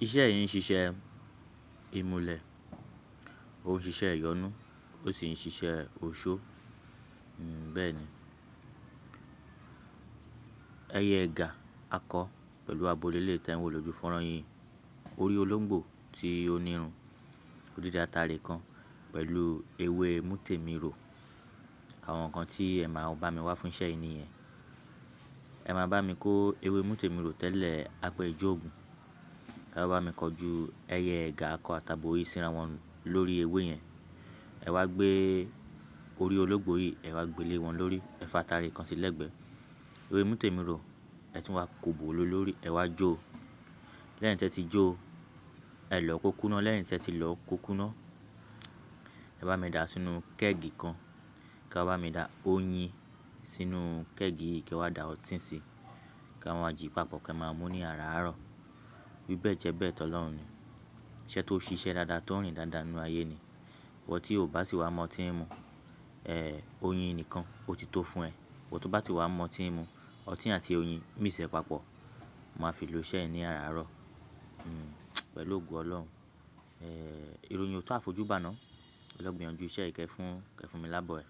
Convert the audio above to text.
Iṣẹ́ yìí ń ṣiṣẹ́ ìmùlẹ̀, ó ń ṣiṣẹ́ ìyọnú, ó sì ń ṣiṣẹ́ oṣó. Bẹ́ẹ̀ ni. Ẹyẹ ẹ̀gà akọ pẹ̀lú abo leléyìí tẹ́ ń wò lójú fọ́nrán yìí. Orí olóńgbò tí ó nírun, odidi atare kan pẹ̀lú ewé mútèmírò. Àwọn nǹkan tí ẹ máa bá mi wá fún iṣẹ́ yìí nìyẹn. Ẹ máa bá mi kó ewé mútèmírò tẹ́lẹ̀ apẹ́ ìjóògùn. Ẹ wá bá mi kọjú ẹyẹ ẹ̀gà akọ àtàbò yìí síra wọn lórí ewé yẹn. Ẹ wá gbé orí olóńgbò yìí, ẹ wá gbé lé wọn lórí. Ẹ fa atare kan sí lẹ́gbẹ̀ẹ́. Ewé mútèmírò, ẹ tún wá kòbò lé lórí, ẹ wá jó. Lẹ́yìn tí ẹ ti jó, ẹ lọ̀ kó kúná. Lẹ́yìn tí ẹ ti lọ̀ kó kúná, ẹ bá mi dà á sínú kẹ́ẹ̀gì kan. Kí ẹ bá mi dà oyin sínú kẹ́ẹ̀gì yìí kí ẹ wá dà ọtí sí i. Kí wọ́n máa jí papọ̀ kí ẹ máa mú ní àràárọ̀. Bí bẹ́ẹ̀ jẹ́ bẹ́ẹ̀ tọ́ lọ́run ni. Iṣẹ́ tó ṣiṣẹ́ dáadáa tó rìn dáadáa nínú ayé ni. Ìwọ tí ò bá sì wá mọ ọtí mu, oyin nìkan ó ti tó fún ẹ. Ìwọ tó bá ti wá mọ ọtí mu, ọtí àti oyin mix ẹ papọ̀, máa fi lo iṣẹ́ yìí ní àràárọ̀. Pẹ̀lú ògo Ọlọ́run. Ìròyìn ò tó àfojúbà ná. Ẹ lọ gbìyànjú iṣẹ́ yìí kẹ́ fún mi lábọ̀ ẹ.